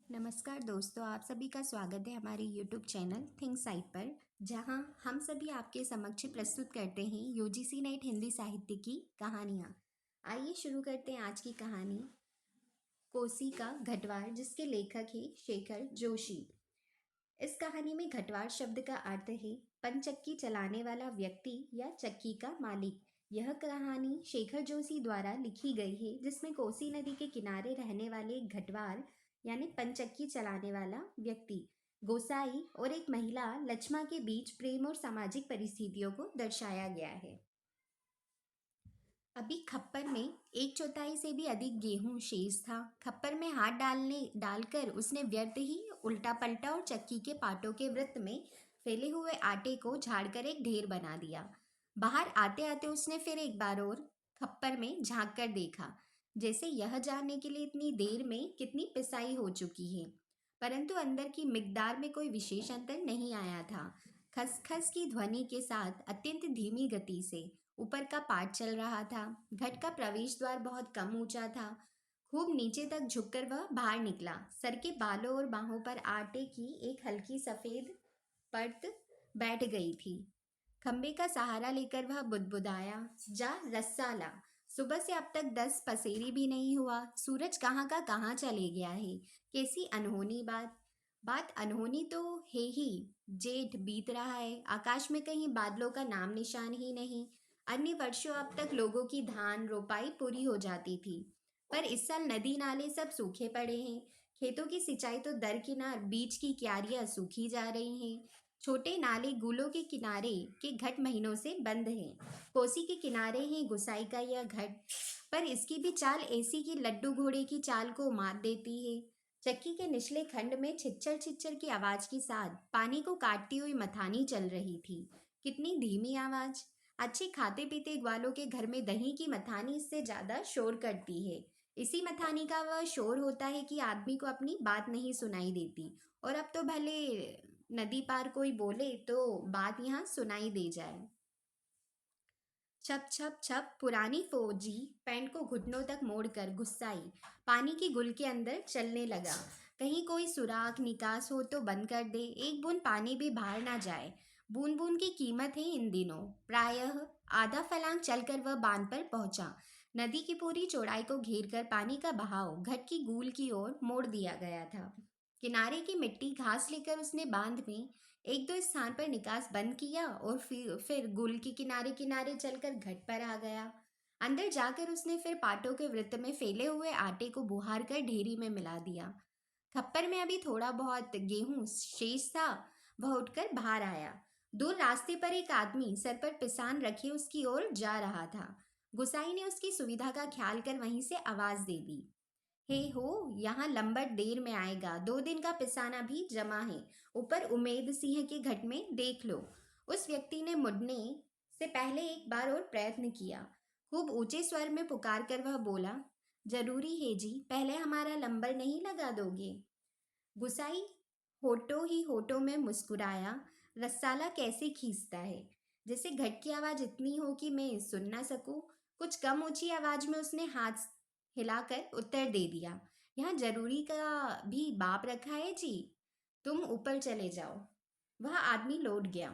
नमस्कार दोस्तों, आप सभी का स्वागत है हमारे YouTube चैनल थिंक साइट पर, जहां हम सभी आपके समक्ष प्रस्तुत करते हैं यूजीसी नेट हिंदी साहित्य की कहानियां। आइए शुरू करते हैं आज की कहानी, कोसी का घटवार, जिसके लेखक हैं शेखर जोशी। इस कहानी में घटवार शब्द का अर्थ है पनचक्की चलाने वाला व्यक्ति या चक्की का मालिक। यह कहानी शेखर जोशी द्वारा लिखी गई है, जिसमें कोसी नदी के किनारे रहने वाले एक घटवार यानी पनचक्की चलाने वाला व्यक्ति, गोसाई और एक महिला लक्ष्मा के बीच प्रेम और सामाजिक परिस्थितियों को दर्शाया गया है। अभी खप्पर में 1/4 से भी अधिक गेहूं शेष था। खप्पर में हाथ डालकर उसने व्यर्थ ही उल्टा पलटा और चक्की के पाटों के वृत्त में फैले हुए आटे को झाड़कर एक ढेर बना दिया। बाहर आते आते उसने फिर एक बार और खप्पर में झांक कर देखा, जैसे यह जानने के लिए इतनी देर में कितनी पिसाई हो चुकी है, परंतु अंदर की मिकदार में कोई विशेष अंतर नहीं आया था। खसखस की ध्वनि के साथ अत्यंत धीमी गति से ऊपर का पार्ट चल रहा था। घट का प्रवेश द्वार बहुत कम ऊंचा था। खूब नीचे तक झुककर वह बाहर निकला। सर के बालों और बाहों पर आटे की एक हल्की सफेद परत बैठ गई थी। खंबे का सहारा लेकर वह बुदबुदाया, जा रस्सा ला। सुबह से अब तक 10 पसेरी भी नहीं हुआ। सूरज कहाँ का कहाँ चले गया है। कैसी अनहोनी बात। बात अनहोनी तो है ही। जेठ बीत रहा है, आकाश में कहीं बादलों का नाम निशान ही नहीं। अन्य वर्षों अब तक लोगों की धान रोपाई पूरी हो जाती थी, पर इस साल नदी नाले सब सूखे पड़े हैं। खेतों की सिंचाई तो दरकिनार बीच की क्यारियां सूखी जा रही हैं। छोटे नाले गुलों के किनारे के घट महीनों से बंद हैं। कोसी के किनारे है गुसाई का यह घट, पर इसकी भी चाल ऐसी कि लड्डू घोड़े की चाल को मात देती है। चक्की के निचले खंड में छिच्चर छिच्चर की आवाज के साथ पानी को काटती हुई मथानी चल रही थी। कितनी धीमी आवाज। अच्छे खाते पीते ग्वालों के घर में दही की मथानी इससे ज्यादा शोर करती है। इसी मथानी का वह शोर होता है कि आदमी को अपनी बात नहीं सुनाई देती, और अब तो भले नदी पार कोई बोले तो बात यहाँ सुनाई दे जाए। छप छप छप पुरानी फौजी पैंट को घुटनों तक मोड़कर गुस्साई पानी की गुल के अंदर चलने लगा। कहीं कोई सुराख निकास हो तो बंद कर दे, एक बूंद पानी भी बाहर ना जाए। बूंद बूंद की कीमत है इन दिनों। प्रायः आधा फलांग चलकर वह बांध पर पहुंचा। नदी की पूरी चौड़ाई को घेर कर पानी का बहाव घट की गूल की ओर मोड़ दिया गया था। किनारे की मिट्टी घास लेकर उसने बांध में एक दो स्थान पर निकास बंद किया और फिर गुल के किनारे किनारे चलकर घट पर आ गया। अंदर जाकर उसने फिर पाटों के वृत्त में फैले हुए आटे को बुहार कर ढेरी में मिला दिया। खप्पर में अभी थोड़ा बहुत गेहूं शेष था। वह उठकर बाहर आया। दूर रास्ते पर एक आदमी सर पर पिसान रखे उसकी ओर जा रहा था। गुसाई ने उसकी सुविधा का ख्याल कर वहीं से आवाज दे दी, हे हो, यहाँ लंबट देर में आएगा, 2 दिन का पिसाना भी जमा है, ऊपर उमेद सिंह के घट में देख लो। उस व्यक्ति ने मुड़ने से पहले एक बार और प्रयत्न किया। खूब ऊंचे स्वर में पुकार कर वह बोला, जरूरी है जी, पहले हमारा लंबर नहीं लगा दोगे। गुसाई होठों ही होठों में मुस्कुराया। रसाला कैसे खींचता है, जैसे घट की आवाज इतनी हो कि मैं सुन ना सकूं। कुछ कम ऊंची आवाज में उसने हाथ हिलाकर उत्तर दे दिया, यहाँ जरूरी का भी बाप रखा है जी, तुम ऊपर चले जाओ। वह आदमी लौट गया।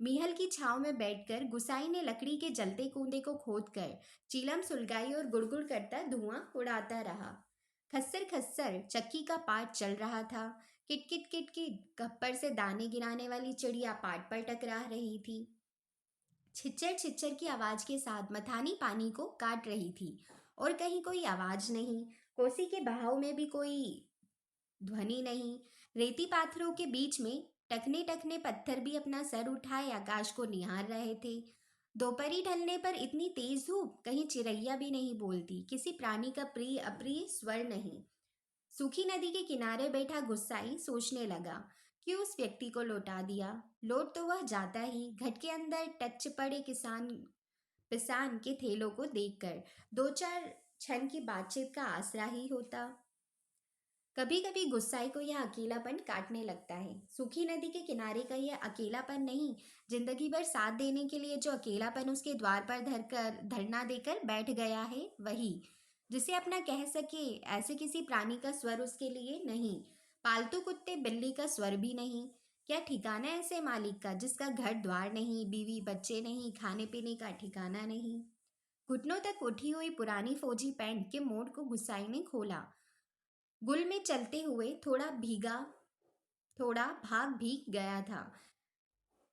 मीहल की छांव में बैठकर गुसाई ने लकड़ी के जलते कूंदे को खोदकर चीलम सुलगाई और गुड़गुड़ करता धुआं उड़ाता रहा। खस्सर खस्सर चक्की का पाट चल रहा था। किटकिट किटकिट गप्पर से दाने गिराने वाली चिड़िया पाट पर टकरा रही थी। छिच्चर छिच्चर की आवाज के साथ मथानी पानी को काट रही थी, और कहीं कोई आवाज नहीं। कोसी के बहाव में भी कोई ध्वनि नहीं। रेती पाथरों के बीच में टकने टकने पत्थर भी अपना सर उठाए आकाश को निहार रहे थे। दोपहरी ढलने पर इतनी तेज धूप, कहीं चिड़ैया भी नहीं बोलती, किसी प्राणी का प्रिय अप्रिय स्वर नहीं। सूखी नदी के किनारे बैठा गुस्साई सोचने लगा कि उस व्यक्ति को लौटा दिया। लौट तो वह जाता ही, घट के अंदर टच पड़े पिसान के थैलों को देखकर 2-4 क्षण की बातचीत का आसरा ही होता। कभी कभी गुस्साई को यह अकेलापन काटने लगता है। सूखी नदी के किनारे का यह अकेलापन नहीं, जिंदगी भर साथ देने के लिए जो अकेलापन उसके द्वार पर धरना देकर बैठ गया है, वही। जिसे अपना कह सके, ऐसे किसी प्राणी का स्वर उसके लिए नहीं। पालतू कुत्ते बिल्ली का स्वर भी नहीं। क्या ठिकाना है ऐसे मालिक का जिसका घर द्वार नहीं, बीवी बच्चे नहीं, खाने पीने का ठिकाना नहीं। घुटनों तक उठी हुई पुरानी फौजी पैंट के मोड़ को गुस्साई ने खोला। गुल में चलते हुए थोड़ा भाग भीग गया था,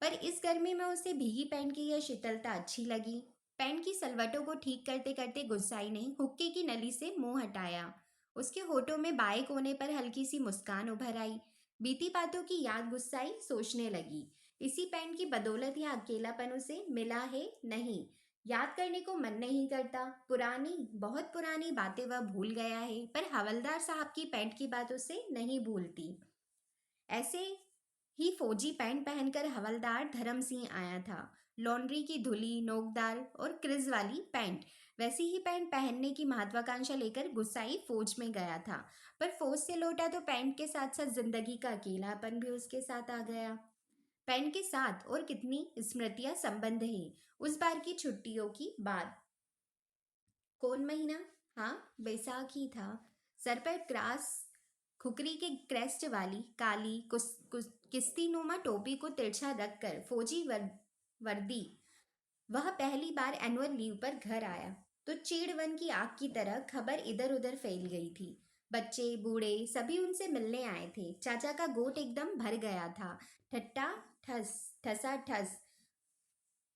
पर इस गर्मी में उसे भीगी पैंट की यह शीतलता अच्छी लगी। पैंट की सलवटों को ठीक करते करते गुस्साई ने हुक्के की नली से मुंह हटाया। उसके होठों में बाएं कोने पर हल्की सी मुस्कान उभर आई। बीती बातों की याद गुस्साई सोचने लगी। इसी पैंट की बदौलत यह अकेलापन उसे मिला है। नहीं, याद करने को मन नहीं करता। पुरानी, बहुत पुरानी बातें वह भूल गया है, पर हवलदार साहब की पैंट की बात उसे नहीं भूलती। ऐसे ही फौजी पैंट पहनकर हवलदार धर्म सिंह आया था। लॉन्ड्री की धुली, नोकदार और क्रिज वाली पैंट। वैसी ही पैंट पहनने की महत्वाकांक्षा लेकर गुस्साई फौज में गया था, पर फौज से लौटा तो पैंट के साथ साथ जिंदगी का अकेलापन भी उसके साथ आ गया। पैंट के साथ और कितनी स्मृतियां संबंध है। उस बार की छुट्टियों की बात। कौन महीना? हाँ, बैसाखी था। सर पर क्रास खुकरी के क्रेस्ट वाली काली किस्ती नुमा टोपी को तिरछा रखकर फौजी वर्दी वह पहली बार एनुअल लीव पर घर आया तो चीड़वन की आग की तरह खबर इधर उधर फैल गई थी। बच्चे बूढ़े सभी उनसे मिलने आए थे। चाचा का गोट एकदम भर गया था। ठट्टा ठस ठसा ठस।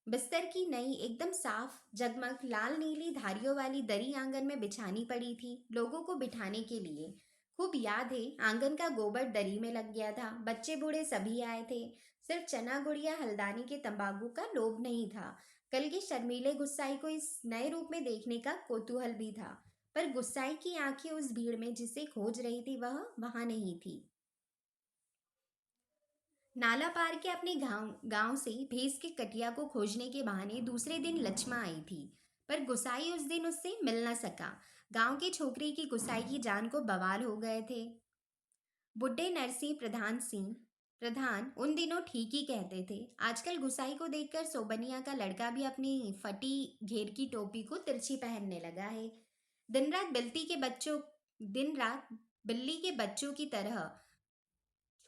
बिस्तर की नई एकदम साफ जगमग लाल नीली धारियों वाली दरी आंगन में बिछानी पड़ी थी लोगों को बिठाने के लिए। खूब याद है, आंगन का गोबर दरी में लग गया था। बच्चे बूढ़े सभी आए थे। सिर्फ चना गुड़िया हल्दानी के तंबाकू का लोभ नहीं था। कल के शर्मीले गुस्साई को इस नए रूप में देखने का कौतूहल भी था, पर गुस्साई की आंखें उस भीड़ में जिसे खोज रही थी वह वहां नहीं थी। नाला पार के अपने गांव गांव से भैंस के कटिया को खोजने के बहाने दूसरे दिन लक्ष्मा आई थी, पर गुसाई उस दिन उससे मिल न सका। गांव की छोकरी की गुसाई की जान को बवाल हो गए थे। बुड्ढे नरसिंह प्रधान उन दिनों ठीक ही कहते थे। आजकल गुसाई को देखकर सोबनिया का लड़का भी अपनी फटी घेर की टोपी को तिरछी पहनने लगा है। दिन रात बिल्ती के बच्चों दिन रात बिल्ली के बच्चों की तरह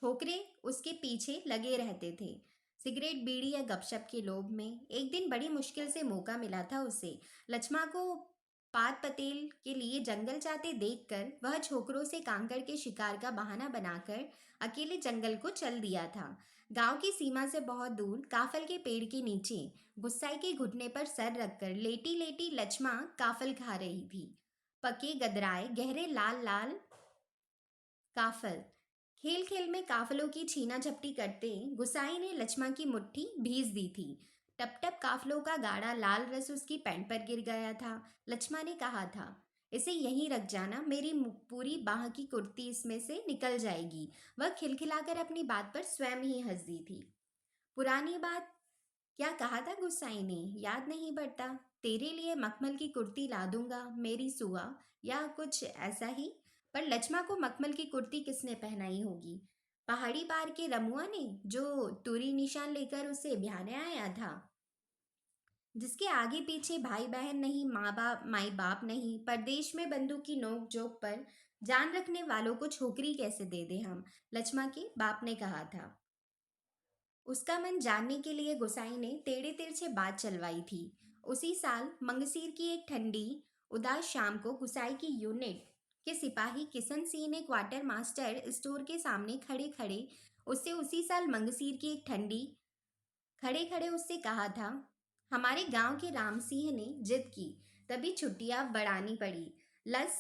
छोकरे उसके पीछे लगे रहते थे, सिगरेट बीड़ी या गपशप के लोभ में। एक दिन बड़ी मुश्किल से मौका मिला था उसे। लक्ष्मा को पात पतेल के लिए जंगल जाते देखकर वह छोकरों से कांकड़ के शिकार का बहाना बनाकर अकेले जंगल को चल दिया था। गांव की सीमा से बहुत दूर काफल के पेड़ के नीचे गुस्साई के घुटने पर सर रखकर लेटी लेटी लक्ष्मा काफल खा रही थी। पके गदराए गहरे लाल लाल काफल। खेल खेल में काफलों की छीना झपटी करते गुसाई ने लक्ष्मा की मुट्ठी भीज दी थी। टप टप काफलों का गाढ़ा लाल रस उसकी पैंट पर गिर गया था। लक्ष्मा ने कहा था, इसे यहीं रख जाना, मेरी पूरी बाह की कुर्ती इसमें से निकल जाएगी। वह खिलखिलाकर अपनी बात पर स्वयं ही हंस दी थी। पुरानी बात। क्या कहा था गुस्साई ने? याद नहीं पड़ता। तेरे लिए मखमल की कुर्ती ला दूंगा मेरी सुआ, या कुछ ऐसा ही। पर लक्ष्मा को मखमल की कुर्ती किसने पहनाई होगी? पहाड़ी पार के रमुआ ने, जो तुरी निशान लेकर उसे ब्याहने आया था, जिसके आगे पीछे भाई बहन नहीं, माई बाप नहीं। परदेश में बंदूक की नोक जोक पर जान रखने वालों को छोकरी कैसे दे दे हम? लक्ष्मा के बाप ने कहा था। उसका मन जानने के लिए गुसाई ने टेढ़े तिरछे बात चलवाई थी। उसी साल मंगसीर की एक ठंडी उदास शाम को गुसाई की यूनिट के सिपाही किशन सिंह ने क्वार्टर मास्टर स्टोर के सामने खड़े खड़े उससे उसी साल मंगसीर की एक ठंडी खड़े खड़े उससे कहा था, हमारे गांव के राम सिंह ने जिद की, तभी छुट्टियां बढ़ानी पड़ी। 10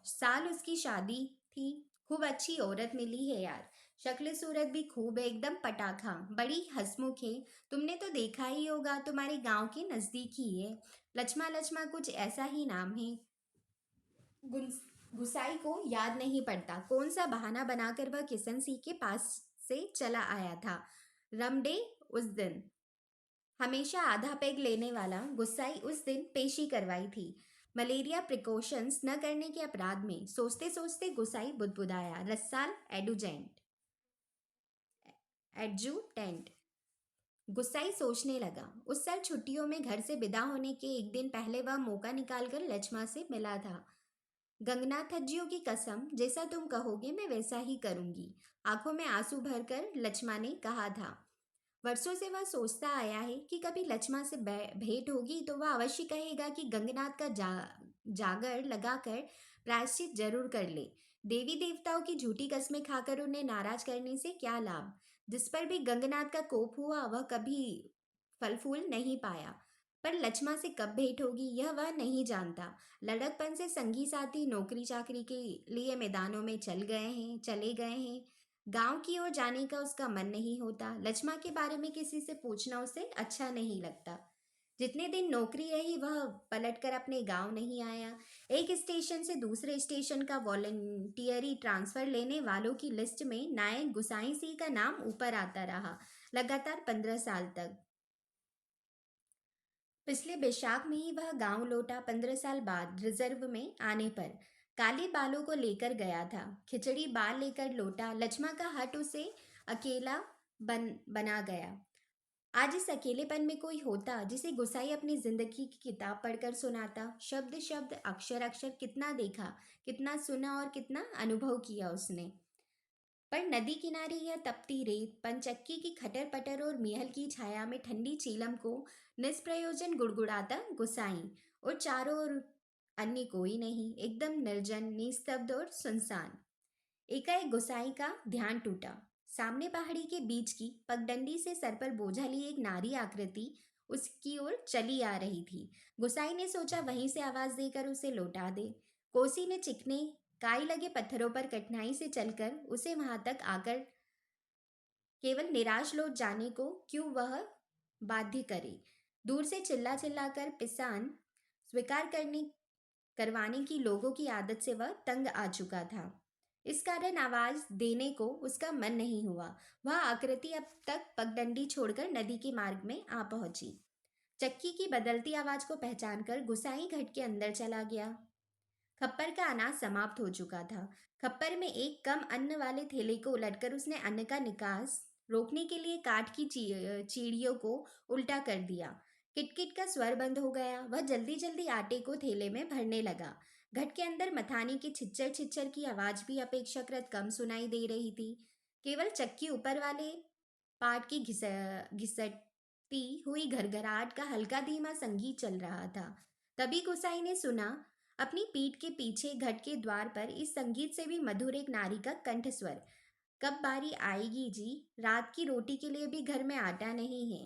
साल उसकी शादी थी। खूब अच्छी औरत मिली है यार। शक्ल सूरत भी खूब है, एकदम पटाखा, बड़ी हंसमुख है। तुमने तो देखा ही होगा, तुम्हारे गांव के नजदीक ही है। लक्ष्मा लक्ष्मा कुछ ऐसा ही नाम है। गुसाई को याद नहीं पड़ता कौन सा बहाना बनाकर वह किशन सिंह के पास से चला आया था। रमडे उस दिन हमेशा आधा पेग लेने वाला गुस्साई उस दिन पेशी करवाई थी। मलेरिया प्रिकॉशंस न करने के अपराध में। सोचते सोचते गुस्साई बुदबुदाया, रस्साल एडजुटेंट। गुस्साई सोचने लगा। उस साल छुट्टियों में घर से विदा होने के एक दिन पहले वह मौका निकालकर लक्ष्मा से मिला था। गंगनाथ हज्जियों की कसम, जैसा तुम कहोगे मैं वैसा ही करूंगी। आंखों में आंसू भरकर लक्ष्मा ने कहा था। वर्षों से वह सोचता आया है कि कभी लक्ष्मा से भेंट होगी तो वह अवश्य कहेगा कि गंगनाथ का जागर लगाकर प्रायश्चित जरूर कर ले। देवी देवताओं की झूठी कस्में खाकर उन्हें नाराज करने से क्या लाभ। जिस पर भी गंगनाथ का कोप हुआ वह कभी फल फूल नहीं पाया। पर लक्ष्मा से कब भेंट होगी यह वह नहीं जानता। लड़कपन से संगी साथी नौकरी चाकरी के लिए मैदानों में चले गए हैं। गांव की ओर जाने का उसका मन नहीं होता। लक्ष्मा के बारे में किसी से पूछना उसे अच्छा नहीं लगता। जितने दिन नौकरी रही वह पलटकर अपने गांव नहीं आया। एक स्टेशन से दूसरे स्टेशन का वॉलंटियरी ट्रांसफर लेने वालों की लिस्ट में नायक गुसाई सिंह का नाम ऊपर आता रहा, लगातार 15 साल तक। पिछले बैसाख में ही वह गांव लौटा। 15 साल बाद रिजर्व में आने पर काले बालों को लेकर गया था। खिचड़ी बाल लेकर लौटा। लक्ष्मा का हट उसे अकेला बना गया। आज इस अकेलेपन में कोई होता जिसे गुसाई अपनी जिंदगी की किताब पढ़कर सुनाता। शब्द शब्द, अक्षर अक्षर, कितना देखा, कितना सुना और कितना अनुभव किया उसने। पर नदी किनारे यह तपती रेत, पंचक्की की खटर पटर और मिहल की छाया में ठंडी चीलम को निष्प्रयोजन गुड़गुड़ाता गुसाई। और चारों ओर अन्य कोई नहीं, एकदम निर्जन, निस्तब्ध और सुनसान। एकाएक गुसाई का ध्यान टूटा। सामने पहाड़ी के बीच की पगडंडी से सर पर बोझा लिए एक नारी आकृति उसकी ओर चली आ रही थी। गुसाई ने सोचा वहीं से आवाज देकर उसे लौटा दे। कोसी ने चिकने काई लगे पत्थरों पर कठिनाई से चलकर उसे वहां तक आकर केवल निराश लौट जाने को क्यों वह बाध्य करे। दूर से चिल्ला चिल्ला कर पिसान स्वीकार करने करवाने की लोगों की आदत से वह तंग आ चुका था। इस कारण आवाज देने को उसका मन नहीं हुआ। वह आकृति अब तक पगडंडी छोड़कर नदी के मार्ग में आ पहुंची। चक्की की बदलती आवाज को पहचानकर गुसाई घट के अंदर चला गया। खप्पर का अनाज समाप्त हो चुका था। खप्पर में एक कम अन्न वाले थैले को उलटकर उसने अन्न का निकास रोकने के लिए काठ की चीड़ियों को उल्टा कर दिया। किटकिट का स्वर बंद हो गया। वह जल्दी जल्दी आटे को थैले में भरने लगा। घट के अंदर मथानी की छिच्चर छिच्चर की आवाज भी अपेक्षाकृत कम सुनाई दे रही थी। केवल चक्की ऊपर वाले पाट की घिसटती हुई घरघराहट का हल्का धीमा संगीत चल रहा था। तभी गुसाई ने सुना अपनी पीठ के पीछे घट के द्वार पर इस संगीत से भी मधुर एक नारी का कंठ स्वर। कब बारी आएगी जी, रात की रोटी के लिए भी घर में आटा नहीं है।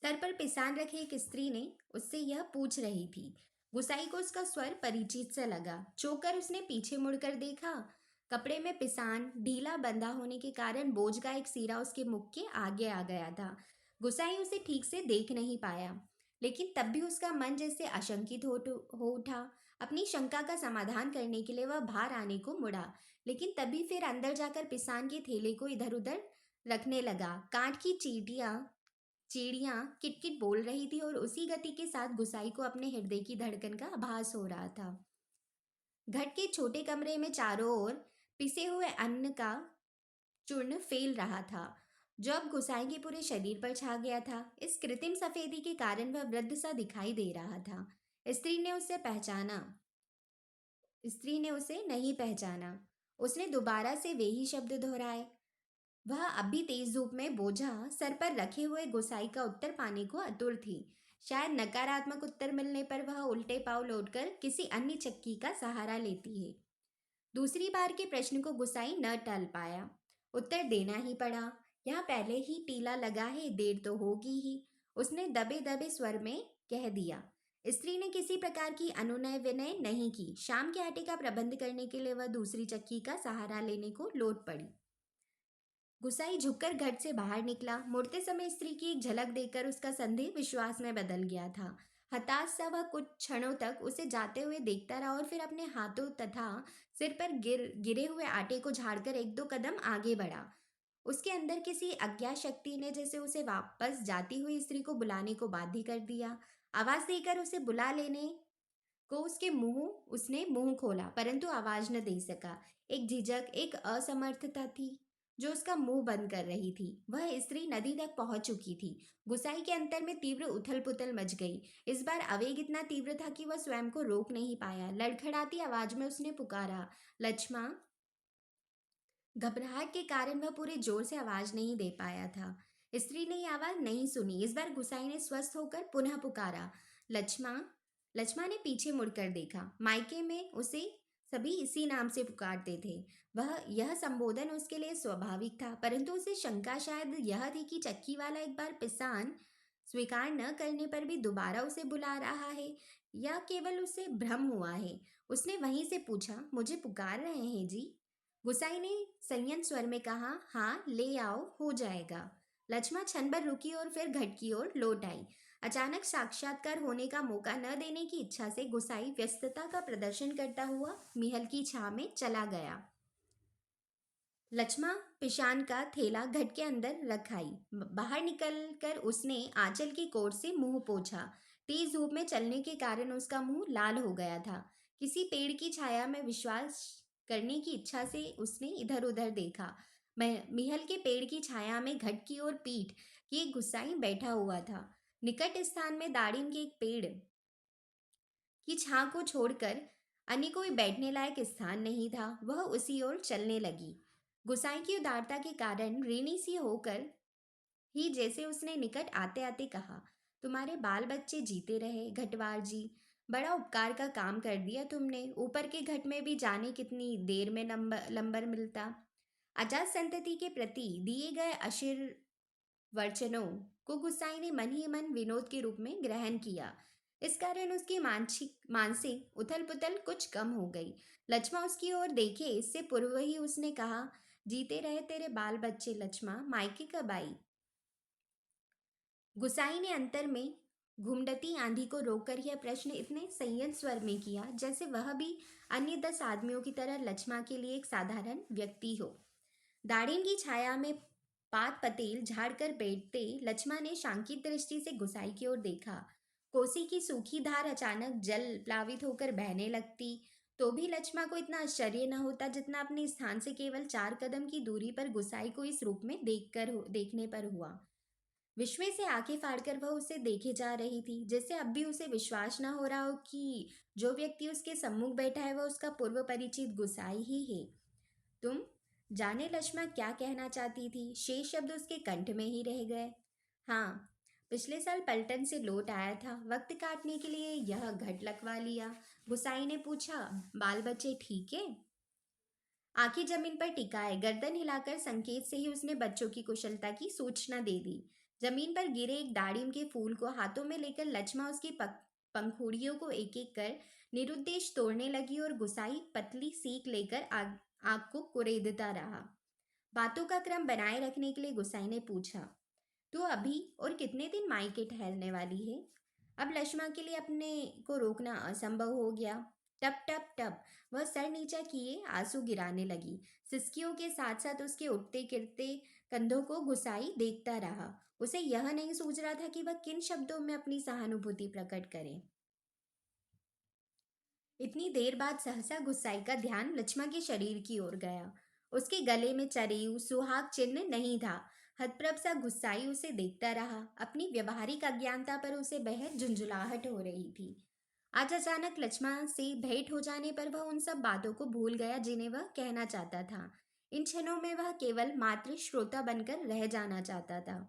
सर पर पिसान रखे एक स्त्री ने उससे यह पूछ रही थी। गुसाई को उसका स्वर परिचित से लगा। चौंकर उसने पीछे मुड़कर देखा। कपड़े में पिसान ढीला बंधा होने के कारण बोझ का एक सिरा उसके मुख के आगे आ गया था। गुसाई उसे ठीक से देख नहीं पाया, लेकिन तब भी उसका मन जैसे आशंकित हो उठा। अपनी शंका का समाधान करने के लिए वह बाहर आने को मुड़ा, लेकिन तभी फिर अंदर जाकर पिसान के थैले को इधर उधर रखने लगा। कांट की चिड़ियाँ किटकिट बोल रही थी और उसी गति के साथ गुसाई को अपने हृदय की धड़कन का आभास हो रहा था। घर के छोटे कमरे में चारों ओर पिसे हुए अन्न का चूर्ण फैल रहा था, जो अब गुसाई के पूरे शरीर पर छा गया था। इस कृत्रिम सफेदी के कारण वह वृद्ध सा दिखाई दे रहा था। स्त्री ने उसे पहचाना स्त्री ने उसे नहीं पहचाना। उसने दोबारा से वे ही शब्द दोहराए। वह अभी तेज धूप में बोझा सर पर रखे हुए गुसाई का उत्तर पाने को आतुर थी। शायद नकारात्मक उत्तर मिलने पर वह उल्टे पांव लौटकर किसी अन्य चक्की का सहारा लेती है। दूसरी बार के प्रश्न को गुसाई न टाल पाया। उत्तर देना ही पड़ा। यहाँ पहले ही टीला लगा है, देर तो होगी ही, उसने दबे दबे स्वर में कह दिया। स्त्री ने किसी प्रकार की अनुनय विनय नहीं की। शाम के आटे का प्रबंध करने के लिए वह दूसरी चक्की का सहारा लेने को लौट पड़ी। गुसाई झुककर घर से बाहर निकला। मुड़ते समय स्त्री की एक झलक देखकर उसका संदेह विश्वास में बदल गया था। हताश सा वह कुछ क्षणों तक उसे जाते हुए देखता रहा और फिर अपने हाथों तथा सिर पर गिरे हुए आटे को झाड़कर एक दो कदम आगे बढ़ा। उसके अंदर किसी अज्ञात शक्ति ने जैसे उसे वापस जाती हुई स्त्री को बुलाने को बाध्य कर दिया। आवाज देकर उसे बुला लेने को उसने मुंह खोला, परंतु आवाज न दे सका। एक झिझक, एक असमर्थता थी। जो उसका मुंह बंद कर रही थी। वह स्त्री नदी तक पहुंच चुकी थी। गुसाई के अंतर में तीव्र उथल पुथल मच गई। इस बार आवेग इतना तीव्र था कि वह स्वयं को रोक नहीं पाया। लड़खड़ाती आवाज में उसने पुकारा, लक्ष्मा। घबराहट के कारण वह पूरे जोर से आवाज नहीं दे पाया था। स्त्री ने यह आवाज नहीं सुनी। इस बार गुसाई ने स्वस्थ होकर पुनः पुकारा, लक्ष्मा। लक्ष्मा ने पीछे मुड़कर देखा। मायके में उसे सभी इसी नाम से पुकारते थे। वह यह संबोधन उसके लिए स्वाभाविक था, परंतु उसे शंका शायद यह थी कि चक्की वाला एक बार पिसान स्वीकार न करने पर भी दोबारा उसे बुला रहा है, या केवल उसे भ्रम हुआ है। उसने वहीं से पूछा, मुझे पुकार रहे हैं जी? गुसाई ने संयम स्वर में कहा, हाँ ले आओ, हो जाएगा। लक्ष्मा क्षण भर रुकी और फिर घट की ओर लौट आई। अचानक साक्षात्कार होने का मौका न देने की इच्छा से गुसाई व्यस्तता का प्रदर्शन करता हुआ महल की छाव में चला गया। लक्ष्मा पिशान का थैला घट के अंदर रख आई। बाहर निकलकर उसने आंचल की कोट से मुंह पोंछा। तेज धूप में चलने के कारण उसका मुंह लाल हो गया था। किसी पेड़ की छाया में विश्वास करने की इच्छा से उसने इधर उधर देखा। महल के पेड़ की छाया में घट की ओर पीठ किए गुस्साई बैठा हुआ था। निकट स्थान में दाड़िम के एक पेड़ की छां को छोड़कर अन्य कोई बैठने लायक स्थान नहीं था। वह उसी ओर चलने लगी। गुसाई की उदारता के कारण ऋणी सी होकर ही जैसे उसने निकट आते आते कहा, तुम्हारे बाल बच्चे जीते रहे घटवार जी। बड़ा उपकार का काम कर दिया तुमने। ऊपर के घट में भी जाने कितनी देर में लंबर मिलता। अजात संतति के प्रति दिए गए आशीर्वचनों को गुसाई ने मन ही मन विनोद के रूप में ग्रहण किया। इस कारण उसकी मानसिक उथल पुथल कुछ कम हो गई। लक्ष्मा उसकी ओर देखे इससे पूर्व ही उसने कहा, जीते रहे तेरे बाल बच्चे लक्ष्मा, मायके कब आई? गुसाई ने अंतर में घुमडती आंधी को रोककर यह प्रश्न इतने संयत स्वर में किया जैसे वह भी अन्य 10 आदमियों की तरह लक्ष्मा के लिए एक साधारण व्यक्ति हो। दाढ़ी की छाया में पात पतेल झाड़कर बैठते लक्ष्मा ने शांकित दृष्टि से गुसाई की ओर देखा। कोसी की सूखी धार अचानक जल प्लावित होकर बहने लगती तो भी लक्ष्मा को इतना आश्चर्य न होता जितना अपने स्थान से केवल 4 कदम की दूरी पर गुसाई को इस रूप में देखने पर हुआ। विस्मय से आंखें फाड़कर वह उसे देखे जा रही थी, जैसे अब भी उसे विश्वास न हो रहा हो कि जो व्यक्ति उसके सम्मुख बैठा है वह उसका पूर्व परिचित गुसाई ही है। तुम जाने लक्ष्मा क्या कहना चाहती थी? शेष शब्द उसके कंठ में ही रह गए। हाँ, पिछले साल पलटन से लौट आया था। वक्त काटने के लिए यह घट लखवा लिया। गुसाई ने पूछा, बाल बच्चे ठीक है? आंखें जमीन पर टिकाए गर्दन हिलाकर संकेत से ही उसने बच्चों की कुशलता की सूचना दे दी। जमीन पर गिरे एक दाड़िम के फूल को हाथों में लेकर लक्ष्मा उसकी पंखुड़ियों को एक एक कर निरुद्देश तोड़ने लगी और गुसाई पतली सीख लेकर आग को कुरेदता रहा। बातों का क्रम बनाए रखने के लिए गुसाई ने पूछा, तो अभी और कितने दिन मायके ठहरने वाली है? अब लक्ष्मा के लिए अपने को रोकना असंभव हो गया। टप टप टप वह सर नीचा किए आंसू गिराने लगी। सिसकियों के साथ साथ उसके उठते गिरते कंधों को गुसाई देखता रहा। उसे यह नहीं सूझ रहा था कि वह किन शब्दों में अपनी सहानुभूति प्रकट करे। इतनी देर बाद सहसा गुस्साई का ध्यान लक्ष्मा के शरीर की ओर गया। उसके गले में चरेयू सुहाग चिन्ह नहीं था। हतप्रभ सा गुस्साई उसे देखता रहा। अपनी व्यवहारिक अज्ञानता पर उसे बेहद झुंझुलाहट हो रही थी। आज अचानक लक्ष्मा से भेंट हो जाने पर वह उन सब बातों को भूल गया जिन्हें वह कहना चाहता था। इन क्षणों में वह केवल मात्र श्रोता बनकर रह जाना चाहता था।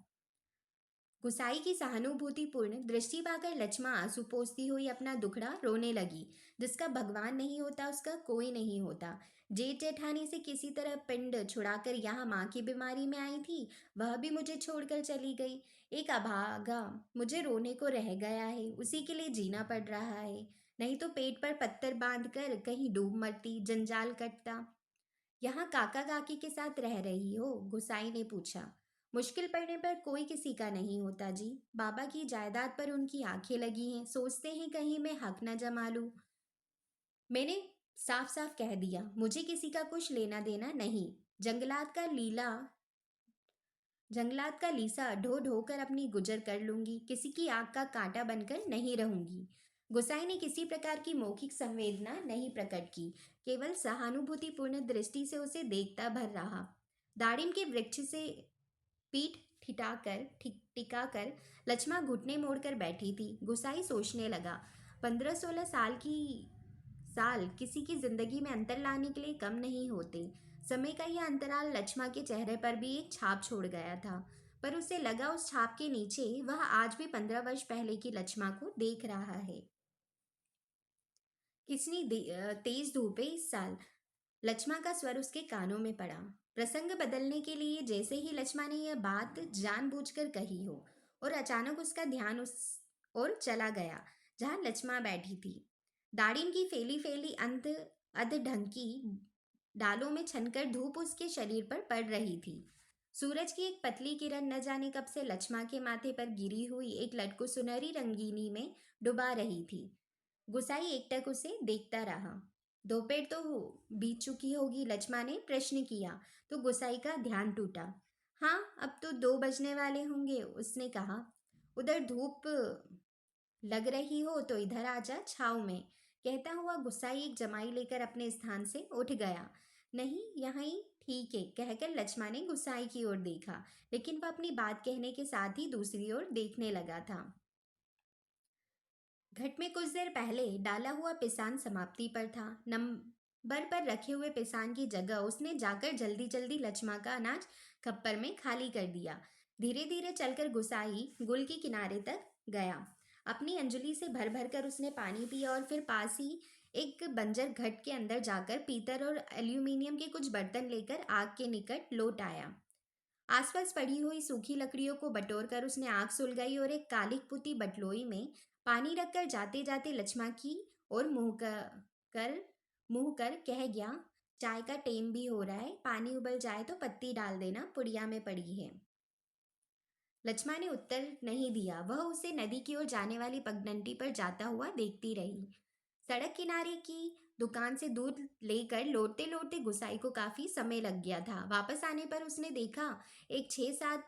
गुसाई की सहानुभूतिपूर्ण दृष्टि पाकर लक्ष्मा आंसू पोंछती हुई अपना दुखड़ा रोने लगी। जिसका भगवान नहीं होता उसका कोई नहीं होता। जेठ जेठानी से किसी तरह पिंड छुड़ाकर यहाँ माँ की बीमारी में आई थी, वह भी मुझे छोड़कर चली गई। एक अभागा मुझे रोने को रह गया है, उसी के लिए जीना पड़ रहा है। नहीं तो पेट पर पत्थर बांधकर कहीं डूब मरती, जंजाल कटता। यहाँ काका काकी के साथ रह रही हो? गुसाई ने पूछा। मुश्किल पड़ने पर कोई किसी का नहीं होता जी। बाबा की जायदाद पर उनकी आंखें लगी हैं, सोचते हैं कहीं मैं हक न जमा लूं। मैंने साफ साफ कह दिया, मुझे किसी का कुछ लेना देना नहीं। जंगलात का लीला जंगलात का लीसा ढो ढो कर अपनी गुजर कर लूंगी, किसी की आग का कांटा बनकर नहीं रहूंगी। गुसाई ने किसी प्रकार की मौखिक संवेदना नहीं प्रकट की, केवल सहानुभूतिपूर्ण दृष्टि से उसे देखता भर रहा। दाड़िम के वृक्ष से पीठ टिकाकर लक्ष्मा घुटने मोड़कर बैठी थी। गुसाई सोचने लगा, 15-16 साल किसी की जिंदगी में अंतर लाने के लिए कम नहीं होते। समय का यह अंतराल लक्ष्मा के चेहरे पर भी एक छाप छोड़ गया था, पर उसे लगा उस छाप के नीचे वह आज भी 15 वर्ष पहले की लक्ष्मा को देख रहा है। कितनी तेज धूप है इस साल। लक्ष्मा का स्वर उसके कानों में पड़ा। प्रसंग बदलने के लिए, जैसे ही लक्ष्मा ने यह बात जानबूझकर कही हो, और अचानक उसका ध्यान उस ओर चला गया जहां लक्ष्मा बैठी थी। दाढ़िन की फैली फैली अधढंकी डालों में छनकर धूप उसके शरीर पर पड़ रही थी। सूरज की एक पतली किरण न जाने कब से लक्ष्मा के माथे पर गिरी हुई एक लटको सुनहरी रंगीनी में डुबा रही थी। गुसाई एकटक उसे देखता रहा। दोपहर तो बीत चुकी होगी, लक्ष्मा ने प्रश्न किया तो गुसाई का ध्यान टूटा। हाँ, अब तो 2 बजने वाले होंगे, उसने कहा। उधर धूप लग रही हो तो इधर आजा छाव में। कहता हुआ गुस्साई एक जमाई लेकर अपने स्थान से उठ गया। नहीं, यहाँ ही ठीक है, कहकर लक्ष्मा ने गुस्साई की ओर देखा, लेकिन वह अपनी बात कहने के साथ ही दूसरी ओर देखने लगा था। घट में कुछ देर पहले डाला हुआ पिसान समाप्ति पर था। नंबर पर रखे हुए पिसान की जगह उसने जाकर जल्दी जल्दी लक्ष्मा का अनाज खप्पर में खाली कर दिया। धीरे धीरे चलकर गुसाई गुल के किनारे तक गया। अपनी अंजलि से भर भर कर उसने पानी पिया और फिर पास ही एक बंजर घट के अंदर जाकर पीतल और एल्यूमिनियम के कुछ बर्तन लेकर आग के निकट लौट आया। आसपास पड़ी हुई सूखी लकड़ियों को बटोरकर उसने आग सुलगाई और एक कालिक पुती बटलोई में पानी रखकर जाते जाते लक्ष्मा की और मुंह कर कह गया, चाय का टेम भी हो रहा है, पानी उबल जाए तो पत्ती डाल देना, पुड़िया में पड़ी है। लक्ष्मा ने उत्तर नहीं दिया। वह उसे नदी की ओर जाने वाली पगडंडी पर जाता हुआ देखती रही। सड़क किनारे की दुकान से दूध लेकर लौटते लौटते गुसाई को काफी समय लग गया था। वापस आने पर उसने देखा एक 6-7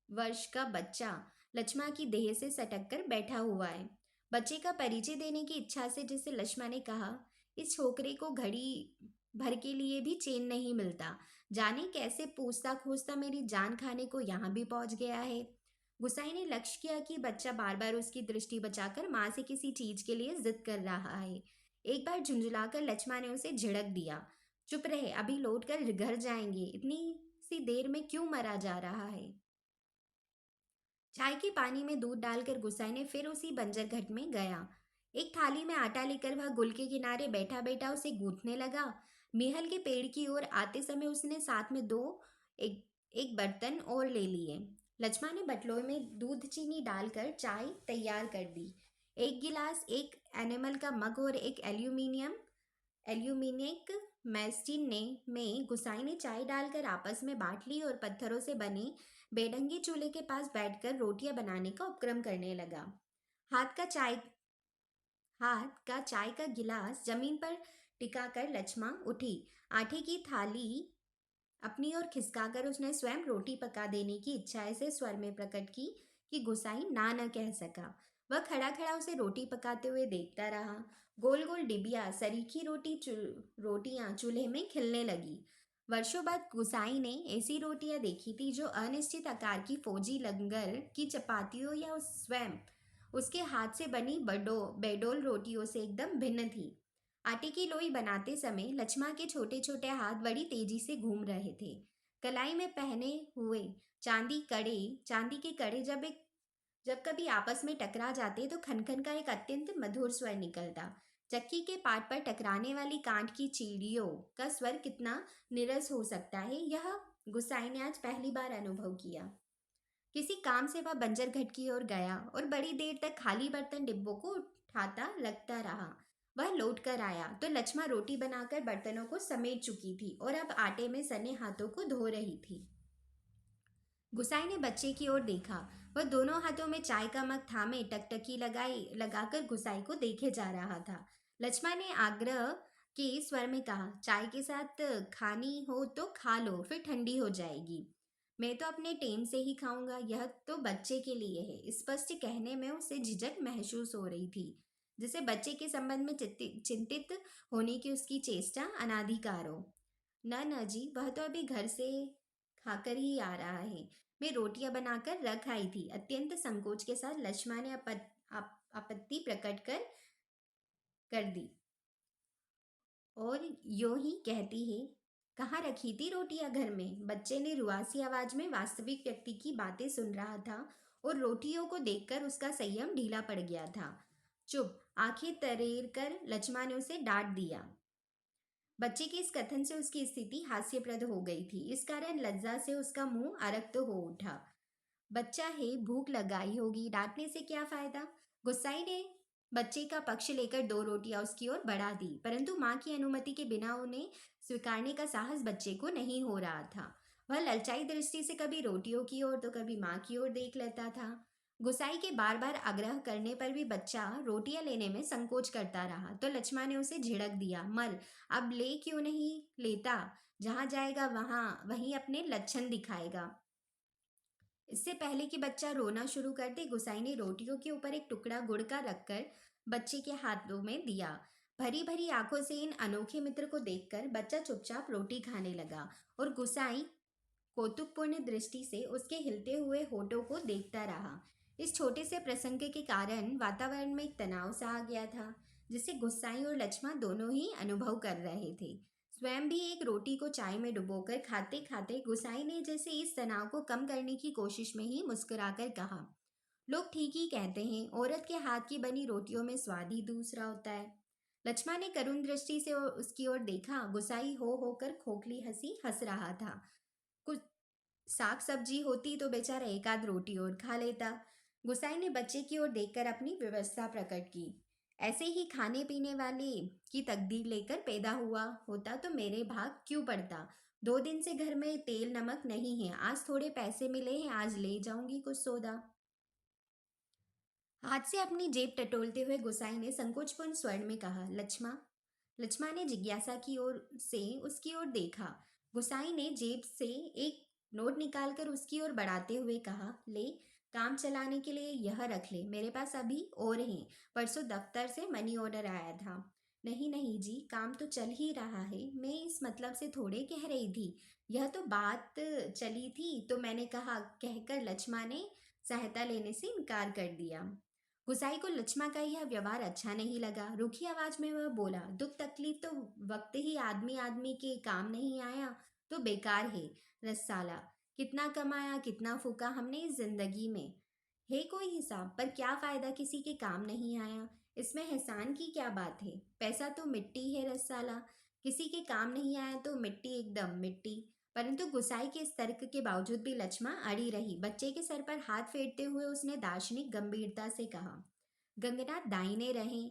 वर्ष का बच्चा लक्ष्मा की देह से सटक कर बैठा हुआ है। बच्चे का परिचय देने की इच्छा से जिसे लक्ष्मा ने कहा, इस छोकरे को घड़ी भर के लिए भी चैन नहीं मिलता, जाने कैसे पूछता खोजता मेरी जान खाने को यहाँ भी पहुंच गया है। गुसाई ने लक्ष्य किया कि बच्चा बार बार उसकी दृष्टि बचाकर माँ से किसी चीज के लिए जिद कर रहा है। एक बार झुंझुलाकर लक्ष्मा ने उसे झिड़क दिया, चुप रहे, अभी लौट कर घर जाएंगे, इतनी सी देर में क्यों मरा जा रहा है। चाय के पानी में दूध डालकर गुसाई ने फिर उसी बंजर घट में गया। एक थाली में आटा लेकर वह गुल के किनारे बैठा बैठा उसे गूंथने लगा। मेहल के पेड़ की ओर आते समय उसने साथ में एक एक बर्तन और ले लिए। लक्ष्मा ने बटलोई में दूध चीनी डालकर चाय तैयार कर दी। एक गिलास, एक एनिमल का मग और एक एल्यूमिनियक मैस्टिन ने में गुसाई ने चाय डालकर आपस में बांट ली और पत्थरों से बने बेढंगे चूल्हे के पास बैठकर रोटियां बनाने का उपक्रम करने लगा। हाथ का चाय हाथ का चाय का गिलास जमीन पर टिकाकर लक्ष्मा उठी। आटे की थाली अपनी ओर खिसकाकर उसने स्वयं रोटी पका देने की इच्छा ऐसे स्वर में प्रकट की कि गुसाई ना न कह सका। वह खड़ा खड़ा उसे रोटी पकाते हुए देखता रहा। गोल गोल डिबिया सरीखी रोटियां चूल्हे में खिलने लगी। वर्षों बाद गुसाई ने ऐसी रोटियां देखी थी जो अनिश्चित आकार की फौजी लंगर की चपातियों या स्वयं उसके हाथ से बनी बेडोल रोटियों से एकदम भिन्न थी। आटे की लोई बनाते समय लक्ष्मा के छोटे छोटे हाथ बड़ी तेजी से घूम रहे थे। कलाई में पहने हुए चांदी के कड़े जब कभी आपस में टकरा जाते तो खनखन का एक अत्यंत मधुर स्वर निकलता। चक्की के पाट पर टकराने वाली कांट की चीड़ियों का स्वर कितना नीरस हो सकता है, यह गुसाई ने आज पहली बार अनुभव किया। किसी काम से वह बंजर घट की ओर गया और बड़ी देर तक खाली बर्तन डिब्बों को उठाता लगता रहा। वह लौट कर आया तो लक्ष्मा रोटी बनाकर बर्तनों को समेट चुकी थी और अब आटे में सने हाथों को धो रही थी। गुसाई ने बच्चे की ओर देखा। वह दोनों हाथों में चाय का मग थामे टकटकी लगाकर गुसाई को देखे जा रहा था। लक्ष्मा ने आग्रह के स्वर में कहा, चाय के साथ खानी हो तो खा लो, फिर ठंडी हो जाएगी। मैं तो अपने टेम से ही खाऊंगा, यह तो बच्चे के लिए है। स्पष्ट कहने में उसे झिझक महसूस हो रही थी, जिसे बच्चे के संबंध में चिंतित होने की उसकी चेष्टा अनाधिकार हो। न जी, वह तो अभी घर से खाकर ही आ रहा है। मैं रोटियां बनाकर रख आई थी। अत्यंत संकोच के साथ लक्ष्मा ने आपत्ति प्रकट कर दी और यूं ही कहती है, कहाँ रखी थी रोटियां? घर में। बच्चे ने रुआसी आवाज में वास्तविक व्यक्ति की बातें सुन रहा था और रोटियों को देखकर उसका संयम ढीला पड़ गया था। चुप! आंखें तरेर कर लक्ष्मा ने उसे डांट दिया। बच्चे के इस कथन से उसकी स्थिति हास्यप्रद हो गई थी। इस कारण लज्जा से उसका मुंह आरक्त हो उठा। बच्चा है, भूख लगाई होगी, डांटने से क्या फायदा? गुस्साई ने बच्चे का पक्ष लेकर दो रोटियां उसकी ओर बढ़ा दी, परंतु मां की अनुमति के बिना उन्हें स्वीकारने का साहस बच्चे को नहीं हो रहा था। वह ललचाई दृष्टि से कभी रोटियों की ओर तो कभी मां की ओर देख लेता था। गुसाई के बार बार आग्रह करने पर भी बच्चा रोटियां लेने में संकोच करता रहा, तो लक्ष्मा ने उसे झिड़क दिया, मल, अब ले क्यों नहीं लेता? जहां जाएगा वहां वहीं अपने लक्षण दिखाएगा। इससे पहले कि बच्चा रोना शुरू कर दे, गुसाई ने रोटियों के ऊपर एक टुकड़ा गुड़ का रखकर बच्चे के हाथों में दिया। भरी भरी आंखों से इन अनोखे मित्र को देखकर बच्चा चुपचाप रोटी खाने लगा और गुसाई कौतुकपूर्ण दृष्टि से उसके हिलते हुए होठों को देखता रहा। इस छोटे से प्रसंग के कारण वातावरण में एक तनाव सा आ गया था, जिसे गुस्साई और लक्ष्मण दोनों ही अनुभव कर रहे थे। स्वयं भी एक रोटी को चाय में डुबोकर खाते खाते गुसाई ने जैसे इस तनाव को कम करने की कोशिश में ही मुस्कुराकर कहा, लोग ठीक ही कहते हैं, औरत के हाथ की बनी रोटियों में स्वाद ही दूसरा होता है। लक्ष्मण ने करुण दृष्टि से उसकी ओर देखा। गुसाई हो होकर खोखली हंसी हंस रहा था। कुछ साग सब्जी होती तो बेचारा एक आध रोटी और खा लेता। गुसाई ने बच्चे की ओर देखकर अपनी व्यवस्था प्रकट की। ऐसे ही खाने पीने वाले की तकदीर लेकर पैदा हुआ होता तो मेरे भाग क्यों पड़ता? 2 दिन से घर में तेल नमक नहीं है, आज थोड़े पैसे मिले हैं, आज ले जाऊंगी कुछ सौदा। हाथ से अपनी जेब टटोलते हुए गुसाई ने संकोचपूर्ण स्वर में कहा, लक्ष्मा। लक्ष्मा ने जिज्ञासा की ओर से उसकी ओर देखा। गुसाई ने जेब से एक नोट निकालकर उसकी ओर बढ़ाते हुए कहा, ले, काम चलाने के लिए यह रख ले, मेरे पास अभी और हैं, परसों दफ्तर से मनी ऑर्डर आया था। नहीं नहीं जी, काम तो चल ही रहा है, मैं इस मतलब से थोड़े कह रही थी, यह तो बात चली थी तो मैंने कहा, कहकर लक्ष्मा ने सहायता लेने से इनकार कर दिया। गुसाई को लक्ष्मा का यह व्यवहार अच्छा नहीं लगा। रुखी आवाज में वह बोला, दुख तकलीफ तो वक्त ही आदमी आदमी के काम नहीं आया तो बेकार है। रसाला, कितना कमाया कितना फूका हमने इस जिंदगी में, है कोई हिसाब? पर क्या फायदा, किसी के काम नहीं आया, इसमें एहसान की क्या बात है? पैसा तो मिट्टी है रसाला, किसी के काम नहीं आया तो मिट्टी एकदम मिट्टी। परंतु गुसाई के इस तर्क के बावजूद भी लक्ष्मा अड़ी रही। बच्चे के सर पर हाथ फेरते हुए उसने दार्शनिक गंभीरता से कहा, गंगनाथ दाहिने रहें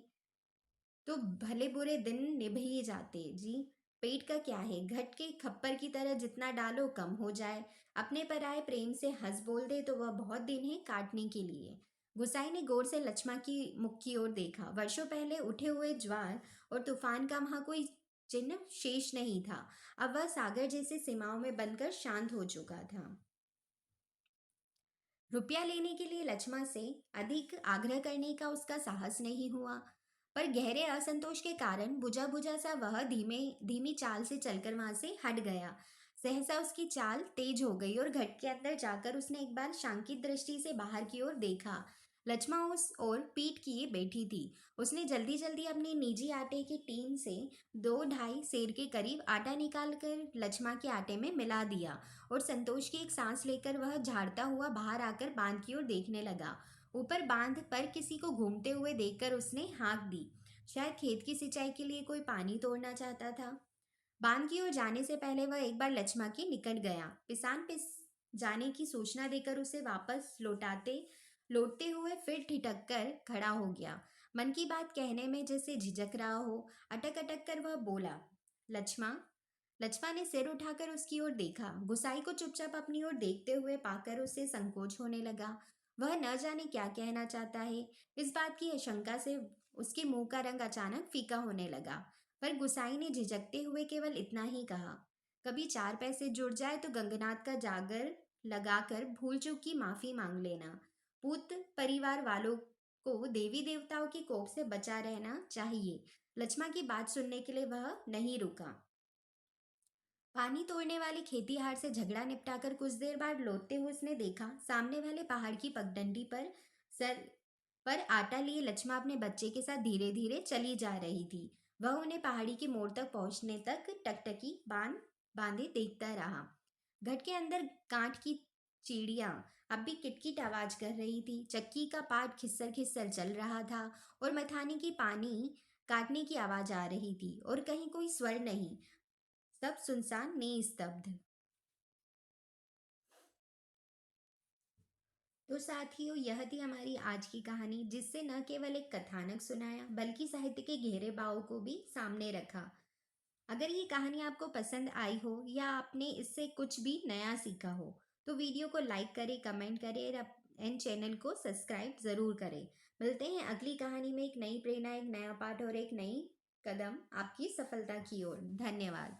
तो भले बुरे दिन निभ ही जाते जी। पेट का क्या है, घट के खप्पर की तरह जितना डालो कम हो जाए। अपने पर आए प्रेम से हंस बोल दे तो वह बहुत दिन है काटने के लिए। गुसाई ने गौर से लक्ष्मा की मुख की ओर देखा। वर्षों पहले उठे हुए ज्वार और तूफान का वहां कोई चिन्ह शेष नहीं था। अब वह सागर जैसे सीमाओं में बनकर शांत हो चुका था। रुपया लेने के लिए लक्ष्मा से अधिक आग्रह करने का उसका साहस नहीं हुआ, पर गहरे असंतोष के कारण बुझा बुझा सा वह धीमे धीमी चाल से चलकर वहां से हट गया। सहसा उसकी चाल तेज हो गई और घट के अंदर जाकर उसने एक बार शांकित दृष्टि से बाहर की ओर देखा। लक्ष्मा उस ओर पीठ किए बैठी थी। उसने जल्दी जल्दी अपने निजी आटे के टीन से 2-2.5 सेर के करीब आटा निकालकर लक्ष्मा के आटे में मिला दिया और संतोष की एक सांस लेकर वह झाड़ता हुआ बाहर आकर बांध की ओर देखने लगा। ऊपर बांध पर किसी को घूमते हुए देखकर उसने हाँक दी। शायद खेत की सिंचाई के लिए कोई पानी तोड़ना चाहता था। बांध की ओर जाने से पहले वह एक बार लक्ष्मा के निकट गया। पिसान पिस जाने की सूचना देकर उसे वापस लौटते हुए फिर ठिठक कर खड़ा हो गया। मन की बात कहने में जैसे झिझक रहा हो, अटक अटक कर वह बोला, लक्ष्मा। लक्ष्मा ने सिर उठाकर उसकी ओर देखा। गुसाई को चुपचाप अपनी ओर देखते हुए पाकर उसे संकोच होने लगा। वह न जाने क्या कहना चाहता है। इस बात की आशंका से उसके मुंह का रंग अचानक फीका होने लगा। पर गुसाई ने झिझकते हुए केवल इतना ही कहा, कभी 4 पैसे जुड़ जाए तो गंगनाथ का जागर लगाकर भूल चूक की माफी मांग लेना। पूत परिवार वालों को देवी देवताओं की कोप से बचा रहना चाहिए। लक्ष्मा की बात सुनने के लिए वह नहीं रुका। पानी तोड़ने वाले खेतीहार से झगड़ा निपटाकर कुछ देर बाद लौटते हुए उसने देखा सामने वाले पहाड़ की पगडंडी पर सर पर आटा लिए लक्ष्मा अपने बच्चे के साथ धीरे धीरे चली जा रही थी। वह उन्हें पहाड़ी की मोड़ तक पहुंचने तक टकटकी बांधे देखता रहा। घट के अंदर कांट की चिड़िया अब भी किटकिट आवाज कर रही थी। चक्की का पाट खिस्सर खिस्सर चल रहा था और मथाने की पानी काटने की आवाज आ रही थी और कहीं कोई स्वर नहीं। सब सुनसान निस्तब्ध। तो साथियों, यह थी हमारी आज की कहानी, जिससे न केवल एक कथानक सुनाया बल्कि साहित्य के गहरे भाव को भी सामने रखा। अगर ये कहानी आपको पसंद आई हो या आपने इससे कुछ भी नया सीखा हो तो वीडियो को लाइक करें, कमेंट करें और एंड चैनल को सब्सक्राइब ज़रूर करें। मिलते हैं अगली कहानी में एक नई प्रेरणा, एक नया पाठ और एक नई कदम आपकी सफलता की ओर। धन्यवाद।